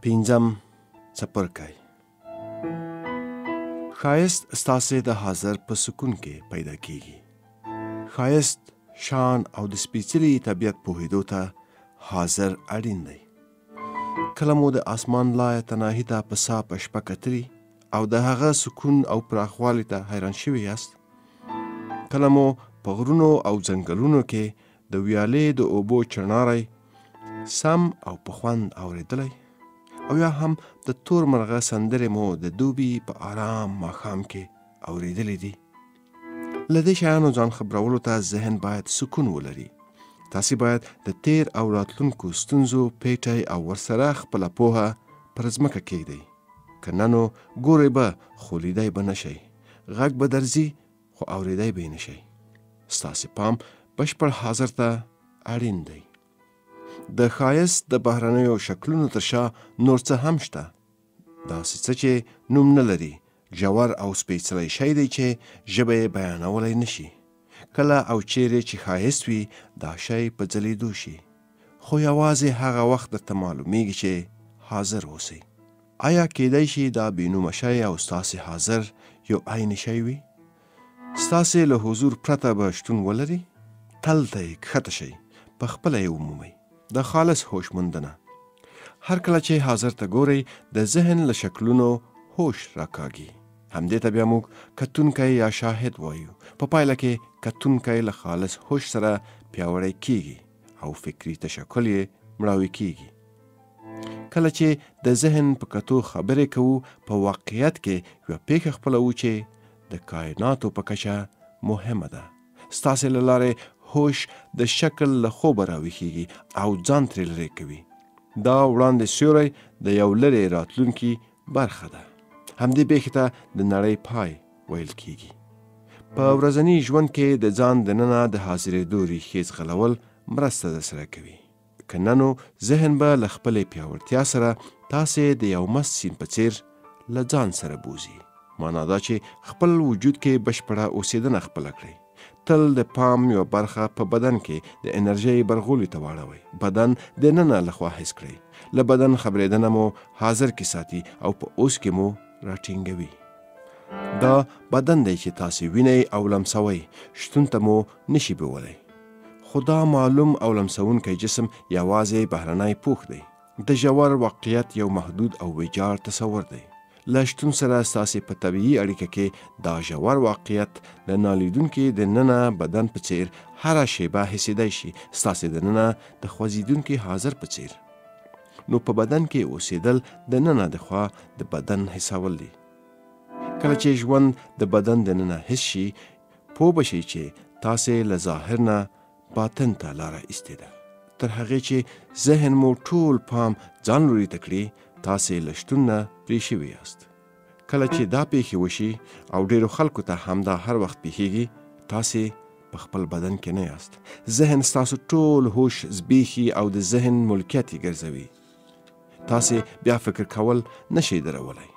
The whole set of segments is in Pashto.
پنځم څپرکی. ښایست ستاسې د حاضر په سکون کې پیدا کیږي. ښایست، شان او د سپېڅلي طبیعت پوهېدو ته حاضر اړین دی. کله مو د آسمان لایه تناهي ته په سا په شپه کتلي او د هغه سکون او پراخوالي ته حیران شوي یاست؟ کله مو په غرونو او ځنګلونو کې د ویالې د اوبو چڼاری سم او په خوند اورېدلی؟ او یا هم د تور مرغه سندرې مو د دوبي په آرام ماښام کې اورېدلی دي؟ له دې شیانو ځان خبرولو ته ذهن باید سکون ولري. تاسې باید د تیر او راتلونکو ستونزو پیټی او ورسره خپله پوهه پر ځمکه کېږدئ. که نه نو ګورئ به خو لیدی به نه شئ. غږ به درځي خو اورېدی به یې نه شئ. ستاسې پام بشپړ حاضر ته اړین دی. د ښایست د بهرنیو شکلونو تر شا نور څه هم شته. داسې څه چې نوم نه لري، ژور او سپېڅلی شی دی چې ژبه یې بیانولی نه شي. کله او چیرې چې ښایست وي، دا شی په ځلېدو شي. خو یوازې هغه وخت درته معلومیږي چې حاضر اوسئ. آیا کیدای شي دا بېنومه شی او ستاسې حاضر یو عین شی وي؟ ستاسې له حضور پرته به شتون ولري؟ تل ته یې کښته شئ، په خپله یې ومومئ. د خالص هوش موندنه. هر کله چې حاضر ته ګورئ، د ذهن له شکلونو هوش راکاږي. همدې ته بیا موږ کتونکی یا شاهد وایو. په پایله کې کتونکی له خالص هوش سره پیاوړی کیږي او فکري تشکل یې مړاوی کیږي. کله چې د ذهن په کتو خبرې کوو، په واقعیت کې یوه پیښه خپلوو چې د کائناتو په کچه مهمه ده. ستاسې له لارې هوش د شکل له خوبه راویښیږي او ځان ترې لرې کوي. دا وړاندې سیوری د یو لرې راتلونکي برخه ده. همدې پیښې ته د نړۍ پای ویل کیږي. په ورځني ژوند کې د ځان دننه د حاضرېدو ریښې ځغلول مرسته درسره کوي. که نه نو ذهن به له خپلې پیاوړتیا سره تاسې د یو مست سیند په څېر له ځان سره بوزي. معنا دا چې خپل وجود کې بشپړه اوسېدنه خپله کړئ. تل د پام یوه برخه په بدن کې د انرژۍ برغولي ته واړوئ. بدن دننه لخوا حس کړئ. له بدن خبرېدنه مو حاضر کې ساتي او په اوس کې مو راټینګوي. دا بدن دی چې تاسې وینئ او لمسوئ، شتون ته مو نشي بیولی. خو دا معلوم او لمسونکی جسم یوازې بهرنی پوښ دی. د ژور واقعیت یو محدود او ویجاړ تصور دی. له شتون سره ستاسې په طبیعي اړیکه کې دا ژور واقعیت د نالیدونکي د ننه بدن په څېر هره شیبه حسیدی شي، ستاسې د ننه د خوځېدونکي حاضر په څېر. نو په بدن کې اوسېدل د ننه د خوا د بدن حسول دی. کله چې ژوند د بدن د ننه حس شي، پوه به شئ چې تاسې له ظاهر نه باطن ته لاره ایستې ده. تر هغې چې ذهن مو ټول پام ځان لوري ته کړي، تاسې له شتون نه پرې شوي یاست. کله چې دا پیښې وشي او ډېرو خلکو ته همدا هر وخت پیښیږي، تاسې په خپل بدن کې نه یاست. ذهن ستاسو ټول هوش زبېښي او د ذهن ملکیت یې ګرځوي. تاسې بیا فکر کول نشئ درولی.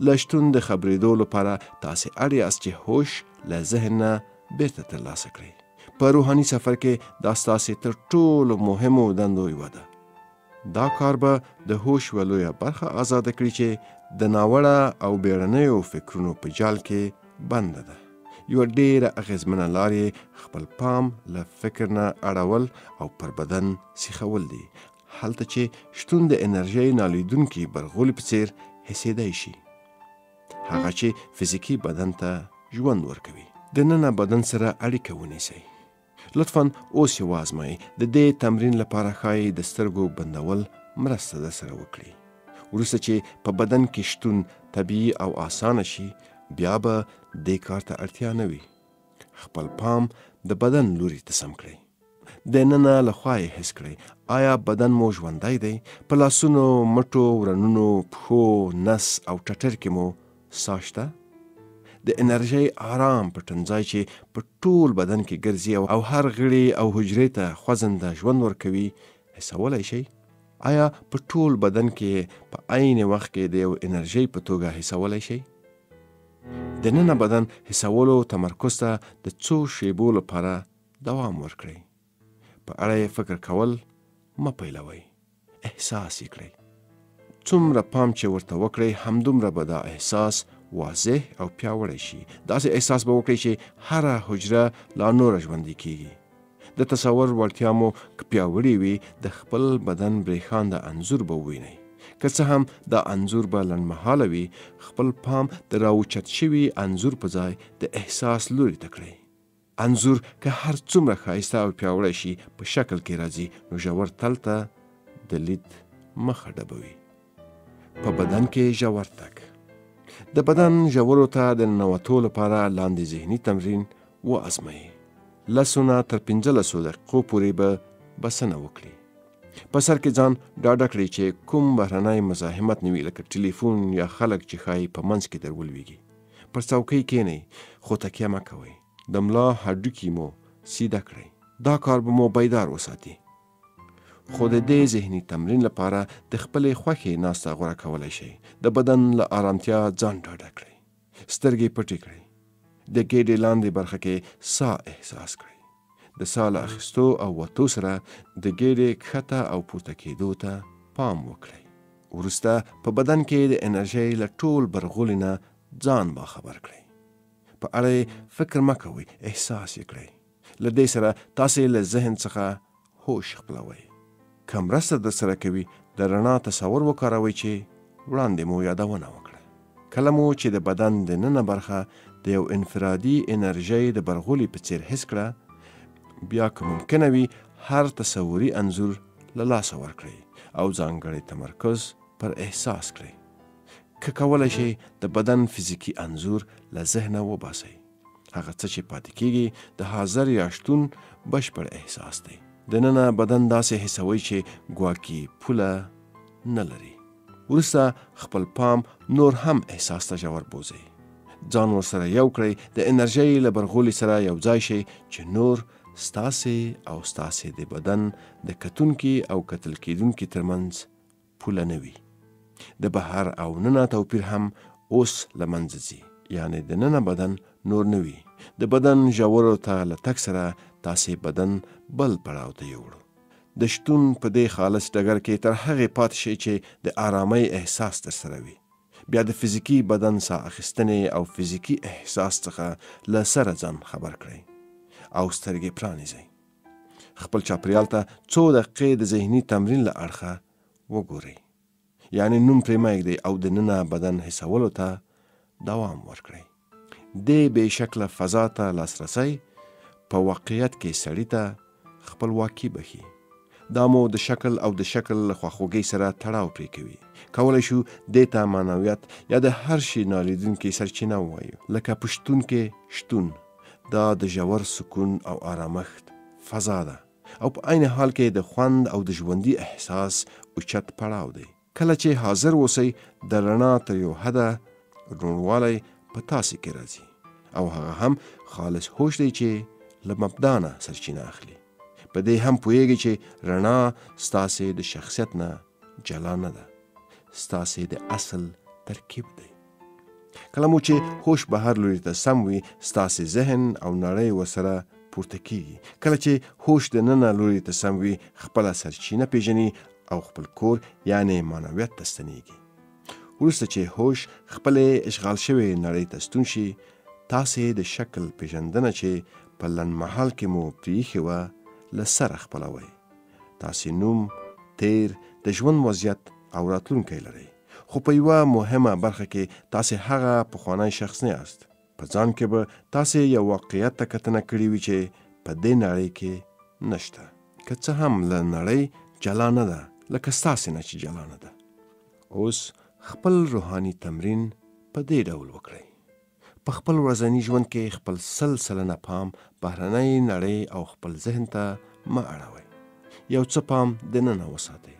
له شتون د خبرېدو لپاره تاسې اړ یاست چې هوش له ذهن نه بیرته ترلاسه کړئ. په روحاني سفر کې دا ستاسې تر ټولو مهمو دندو یوه ده. دا کار به د هوش یوه لویه برخه آزاده کړي چې د ناوړه او بیړنیو فکرونو په جال کې بنده ده. یوه ډېره اغېزمنه لار یې خپل پام له فکر نه اړول او پر بدن سیخول دي، هلته چې شتون د انرژۍ نالیدونکي برغولي په څېر حسېدی شي. هغه چې فزیکي بدن ته ژوند ورکوي. د ننه بدن سره اړیکه ونیسئ. لطفاً اوس یې وازمئ. د دې تمرین لپاره ښایي د سترګو بندول مرسته درسره وکړي. وروسته چې په بدن کې شتون طبیعي او آسانه شي، بیا به دې کار ته اړتیا نه وي. خپل پام د بدن لوري ته سم کړئ. د ننه له خوا یې حس کړئ. آیا بدن مو ژوندی دی؟ په لاسونو، مټو، ورنونو، پښو، نس او ټټر کې مو ساه شته؟ د انرژۍ آرام پټنځای چې په ټول بدن کې ګرځي او هر غړي او حجرې ته خوځنده ژوند ورکوي، حسولی شئ؟ آیا په ټول بدن کې په عین وخت کې د یو انرژۍ په توګه حسولی شئ؟ د ننه بدن حسولو تمرکز ته د څو شیبو لپاره دوام ورکړئ. په اړه یې فکر کول مه پیلوئ، احساس یې کړئ. څومره پام چې ورته وکړئ همدومره به دا احساس واضح او پیاوړی شي. داسې احساس به وکړئ چې هره حجره لا نوره ژوندۍ کیږي. د تصور وړتیا مو که پیاوړې وي د خپل بدن برېښانده انځور به ووینئ. که څه هم دا انځور به لنډمهاله وي، خپل پام د راوچت شوي انځور په ځای د احساس لوري ته کړئ. انځور که هر څومره ښایسته او پیاوړی شي په شکل کې راځي نو ژور تل ته د لید مخه ډبوي. په بدن کې ژور تګ. د بدن ژورو ته د ننوتو لپاره لاندې ذهني تمرین وازمایئ. 10 نه تر 15 دقیقو پورې به بسنه وکړي. په سر کې ځان ډاډه کړئ چې کوم بهرنی مزاحمت نه وي، لکه ټلیفون یا خلک چې ښایي په منځ کې در ولویږي. پر څوکۍ کښېنئ خو تکیه مه کوئ. د ملا هډوکي مو سیده کړئ. دا کار به مو بیدار وساتي. خو د دې ذهني تمرین لپاره د خپلې خوښې ناسته غوره کولی شئ. د بدن له آرامتیا ځان ډاډه کړئ. سترګې پټې کړئ. د ګېډې لاندې برخه کې ساه احساس کړئ. د ساه له اخیستو او وتو سره د ګېډې کښته او پورته کېدو ته پام وکړئ. وروسته په بدن کې د انرژۍ له ټول برغولي نه ځان باخبر کړئ. په اړه فکر مه کوئ، احساس یې کړئ. له دې سره تاسې له ذهن څخه هوش خپلوئ. که مرسته در سره کوي د رڼا تصور وکاروئ چې وړاندې مو یادونه وکړه. کله مو چې د بدن د ننه برخه د یو انفرادي انرژۍ د برغولي په څیر حس کړه، بیا که ممکنه وي هر تصوري انځور له لاسه ورکړئ او ځانګړی تمرکز پر احساس کړئ. که کولی شئ د بدن فزیکي انځور له ذهنه وباسئ. هغه څه چې پاتې کیږي د حاضر یا شتون بشپړ احساس دی. دننه بدن داسې حسوي چې ګواکې پوله نه لري. وروسته خپل پام نور هم احساس ته ژور بوځئ. ځان ورسره یو کړئ. د انرژۍ له برغولي سره یو ځای شئ چې نور ستاسې او ستاسې د بدن د کتونکي او کتل کېدونکي ترمنځ پوله نه وي. د بهر او ننه توپیر هم اوس له منځه ځي. یعنې د ننه بدن نور نه وي. د بدن ژورو ته له تګ سره تاسې بدن بل پړاو ته یوړو. د شتون په دې خالص ډګر کې تر هغې پاتې شئ چې د آرامۍ احساس در سره وي. بیا د فزیکي بدن ساه اخیستنې او فزیکي احساس څخه له سره ځان خبر کړئ او سترګې پرانیزئ. خپل چاپریال ته څو دقیقې د ذهني تمرین له اړخه وګورئ. یعنی نوم پرې مه ږدئ او د ننه بدن حسولو ته دوام ورکړئ. دې بې شکله فضا ته لاسرسی په واقعیت کې سړي ته خپلواکي بخي. دا مو د شکل او د شکل له خواخوږۍ سره تړاو پرې کوي. کولی شو دې ته معنویت یا د هر شي نالیدونکي سرچینه ووایو، لکه په شتون کې شتون. دا د ژور سکون او آرامښت فضا ده او په عین حال کې د خوند او د ژوندي احساس اوچت پړاو دی. کله چې حاضر اوسئ د رڼا تر یو حده روڼوالی په تاسې کې راځي او هغه هم خالص هوش دی چې له مبدا نه سرچینه اخلي. په دې هم پوهیږئ چې رڼا ستاسې د شخصیت نه جلا نه ده، ستاسې د اصل ترکیب دی. کله مو چې هوش بهر لوري ته سم وي ستاسې ذهن او نړۍ ورسره پورته کیږي. کله چې هوش د ننه لوري ته سم وي خپله سرچینه پیژني او خپل کور یعنی معنویت ته ستنیږي. وروسته چې هوش خپلې اشغال شوې نړۍ ته ستون شي تاسې د شکل پیژندنه چې په لنډمهال کې مو پرېښې وه له سره خپلوئ. تاسې نوم، تیر، د ژوند وضعیت او راتلونکی لرئ. خو په یوه مهمه برخه کې تاسې هغه پخوانی شخص نه یاست. په ځان کې به تاسې یو واقعیت ته کتنه کړې وي چې په دې نړۍ کې نشته. که څه هم له نړۍ جلا نه ده، لکه ستاسې نه چې جلا نه ده. اوس خپل روحاني تمرین په دې ډول وکړئ. په خپل ورځني ژوند کې خپل 100% پام بهرنۍ نړۍ او خپل ذهن ته مه اړوئ. یو څه پام دننه وساتئ.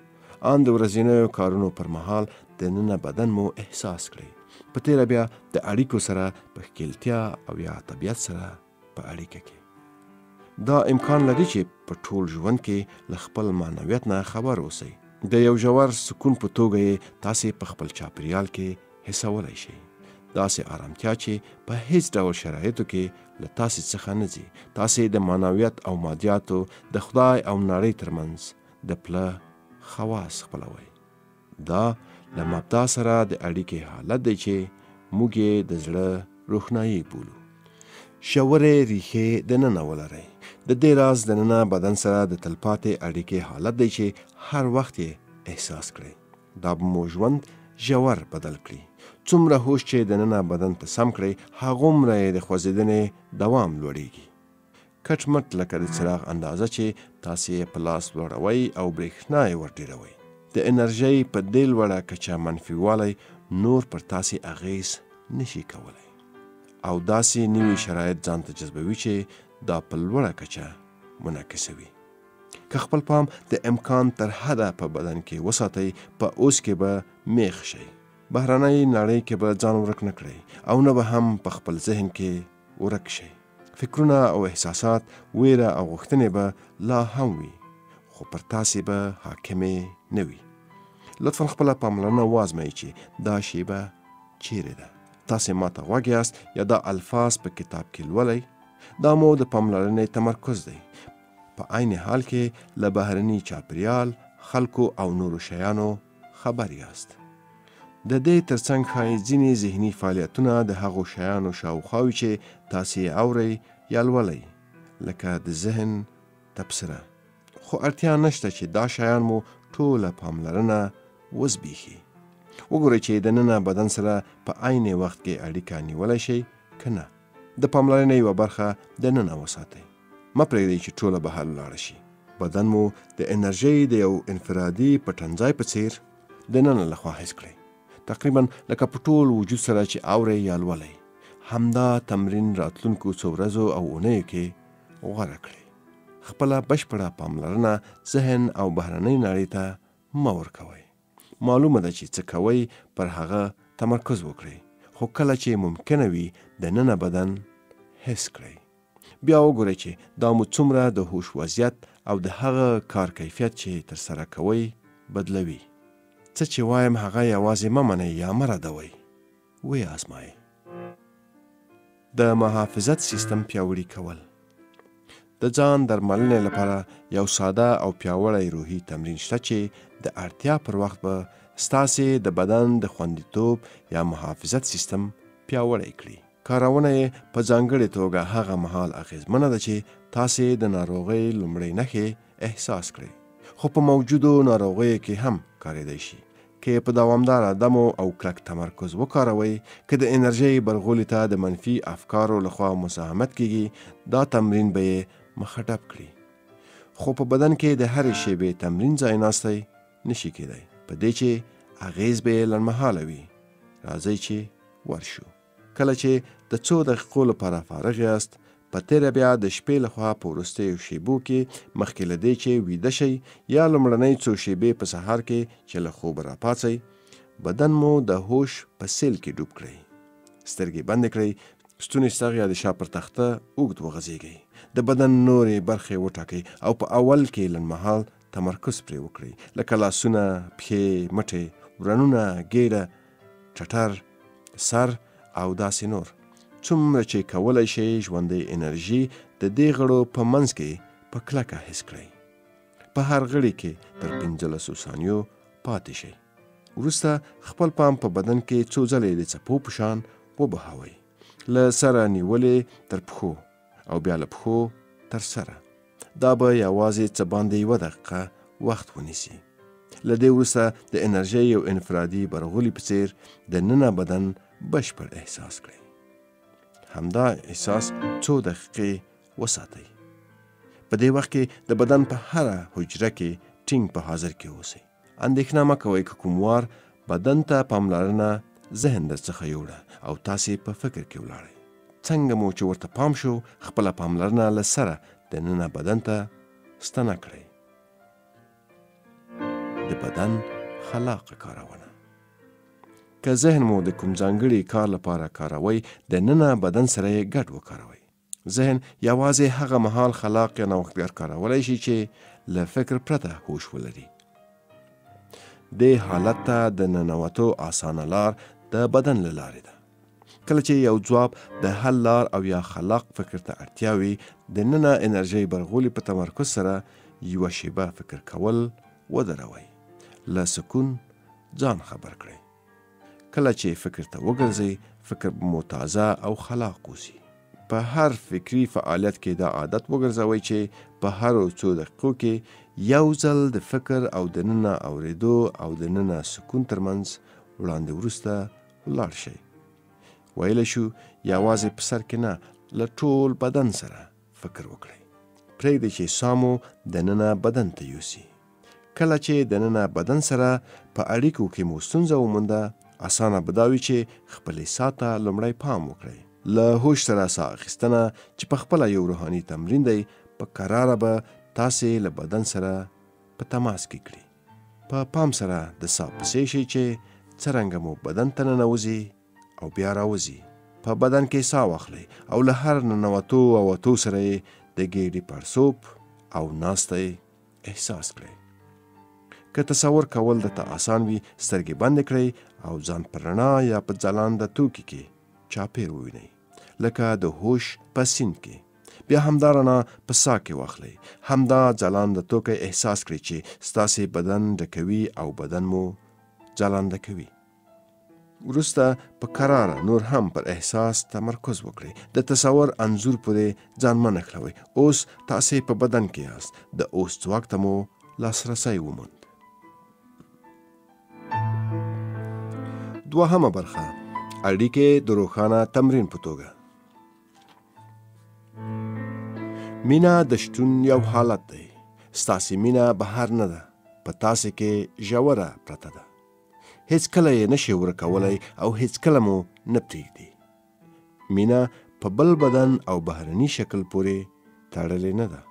ان د ورځنیو کارونو پر مهال دننه بدن مو احساس کړئ. په تیره بیا د اړیکو سره په ښکیلتیا او یا طبیعت سره په اړیکه کې. دا امکان لري چې په ټول ژوند کې له خپل معنویت نه خبر اوسئ. د یو ژور سکون په توګه یې تاسې په خپل چاپریال کې حسولی شئ. داسې آرامتیا چې په هیڅ ډول شرایطو کې له تاسې څخه نه ځي. تاسې د معنویت او مادیاتو د خدای او نړۍ ترمنځ د پله خواص خپلوئ. دا له مبدا سره د اړیکې حالت دی چې موږ یې د زړه روښنایي بولو. ژورې ریښې دننه ولرئ. د دې راز دننه بدن سره د تلپاتې اړیکې حالت دی چې هر وخت یې احساس کړئ. دا به مو ژوند ژور بدل کړي. څومره هوش چې دننه بدن ته سم کړئ، هغومره یې د خوځېدنې دوام لوړیږي. کټ مټ لکه د څراغ اندازه چې تاسې یې په لاس لوړوئ او برېښنا یې ورډېروئ. د انرژۍ په دې لوړه کچه منفي والی نور پر تاسې اغیز نشي کولی او داسې نوي شرایط ځان ته جذبوي چې دا په لوړه کچه منعکسوي. که خپل پام د امکان تر حده په بدن کې وساتئ، په اوس کې به میخ شئ. بهرنۍ نړۍ کې به ځان ورک نه کړئ او نه به هم په خپل ذهن کې ورک شئ. فکرونه او احساسات، ویره او غوښتنې به لا هم وي، خو پر تاسې به حاکمې نه وي. لطفا خپله پاملرنه وازمئ چې دا شیبه چیرې ده. تاسې ماته غوږ یاست یا دا الفاظ په کتاب کې لولئ. دا مو د پاملرنې تمرکز دی. په عین حال کې له بهرني چاپیریال، خلکو او نورو شیانو خبر یاست. د دې ترڅنګ ښایي ځینې ذهني فعالیتونه د هغو شیانو شاوخوا وي چې تاسې اورئ یا لولئ، لکه د ذهن تبصره. خو اړتیا نشته چې دا شیان مو ټوله پاملرنه وزبیښي. وګورئ چې دننه بدن سره په عین وخت کې اړیکه نیولی شئ که نه. د پاملرنې یوه برخه دننه وساتئ. مه پرېږدئ چې ټوله بهر لاړه شي. بدن مو د انرژۍ د یو انفرادي پټنځای په څیر دننه لخوا حس کړئ. تقریبا لکه په ټول وجود سره چې اورئ یا لولئ. همدا تمرین راتلونکو څو ورځو او اونیو کې غوره کړئ. خپله بشپړه پاملرنه ذهن او بهرنۍ نړۍ ته مه ورکوئ. معلومه ده چې څه کوئ پر هغه تمرکز وکړئ، خو کله چې ممکنه وي دننه بدن حس کړئ. بیا وګورئ چې دا مو څومره د هوش وضعیت او د هغه کار کیفیت چې ترسره کوئ بدلوي. څه چې وایم هغه یوازې مه منئ یا مه ردوئ، ویې آزمایئ. د محافظت سیستم پیاوړي کول. د ځان درملنې لپاره یو ساده او پیاوړی روحي تمرین شته چې د اړتیا پر وخت به ستاسې د بدن د خوندیتوب یا محافظت سیستم پیاوړی کړي. کارونه یې په ځانګړې توګه هغه مهال اغېزمنه ده چې تاسې د ناروغۍ لومړۍ نښې احساس کړئ، خو په موجودو ناروغیو کې هم کارېدی شي. که په دوامداره دمو او کلک تمرکز وکاروئ، که د انرژۍ برغولي ته د منفي افکارو لخوا مساهمت کیږي، دا تمرین به یې مخه ډپ کړي. خو په بدن کې د هرې شیبې تمرین ځای ناستی نشي کېدی، په دې چې اغېز به یې لنډمهاله وي. راځئ چې ورشو. کله چې د څو دقیقو لپاره فارغ یاست، په تیره بیا د شپې لخوا په وروستیو شیبو کې مخکې له دې چې ویده شئ یا لومړنۍ څو شیبې په سهار کې چې له خوبه راپاڅئ، بدن مو د هوش په سیل کې ډوب کړئ. سترګې بندې کړئ، ستونی ستغ یا د شا پر تخته اوږد وغځېږئ. د بدن نورې برخې وټاکئ او په اول کې لنډمهال تمرکز پرې وکړئ، لکه لاسونه، پښې، مټې، ورنونه، ګېډه، ټټر، سر او داسې نور. څومره چې کولی شئ ژوندۍ انرژي د دې غړو په منځ کې په کلکه حس کړئ. په هر غړي کې تر 15 ثانیو پاتې شئ. وروسته خپل پام په بدن کې څو ځلې د څپو په شان وبهوئ، له سره نیولې تر پښو او بیا له پښو تر سره. دا به یوازې څه باندې 1 دقیقه وخت ونیسي. له دې وروسته د انرژۍ یو انفرادي برغولي په څیر د ننه بدن بشپړ احساس کړئ. همدا احساس څو دقیقې وساتئ. په دې وخت کې د بدن په هره حجره کې ټینګ په حاضر کې اوسئ. اندېښنه مه کوئ که کوم وار بدن ته پاملرنه ذهن درڅخه یوړه او تاسې په فکر کې ولاړئ. څنګه مو چې ورته پام شو، خپله پاملرنه له سره دننه بدن ته ستنه کړئ. د بدن خلاقه کارونه. که ذهن مو د کوم ځانګړي کار لپاره کاروئ، د ننه بدن سره یې ګډ وکاروئ. ذهن یوازې هغه مهال خلاق یا نوښتګر کارولی شي چې له فکر پرته هوش ولري. دې حالت ته د ننوتو اسانه لار د بدن له لارې ده. کله چې یو ځواب د حل لار او یا خلاق فکر ته اړتیا وي، د ننه انرژۍ برغولي په تمرکز سره یوه شیبه فکر کول ودروئ. له سکون، ځان خبر کړئ. کله چې فکر ته وګرځئ، فکر به مو تازه او خلاق اوسي. په هر فکری فعالیت کې دا عادت وګرځوئ چې په هر 2 دقیقو کې یو ځل د فکر او دننه اورېدو او دننه سکون ترمنځ وړاندې وروسته ولاړ شئ. ویلی شو یوازې په سر کې نه، له ټول بدن سره فکر وکړئ. پرېږدئ چې ساه مو دننه بدن ته یوسي. کله چې دننه بدن سره په اړیکو کې مو ستونزه ومونده، اسانه به دا وي چې خپلې ساه ته لومړی پام وکړئ. له هوش سره ساه اخیستنه چې په خپله یو روحاني تمرین دی، په کراره به تاسې له بدن سره په تماس کې کړي. په پام سره د ساه پسې شئ چې څرنګه مو بدن ته ننوځي او بیا راوځي. په بدن کې ساه واخلئ او له هر ننوتو او وتو سره یې د ګېډې پړسوب او ناستی احساس کړئ. که تصور کول درته آسان وي، سترګې بندې کړئ او ځان په رڼا یا په ځلانده توکي کې چاپېر ووینئ، لکه د هوش په سیند کې. بیا همدا رڼا په ساه کې واخلئ. همدا ځلانده توکی احساس کړئ چې ستاسې بدن ډکوي او بدن مو ځلانده کوي. وروسته په کراره نور هم پر احساس تمرکز وکړئ. د تصور انځور پورې ځان مه نښلوئ. اوس تاسې په بدن کې یاست. د اوس ځواک ته مو لاسرسی وموند. دوهمه برخه: اړیکې د روښانه تمرین په توګه. مینه د شتون یو حالت دی. ستاسې مینه بهر نه ده، په تاسې کې ژوره پرته ده. هیڅ کله یې نشئ ورکولی او هیڅ کله مو نه پرېږدي. مینه په بل بدن او بهرني شکل پورې تړلې نه ده.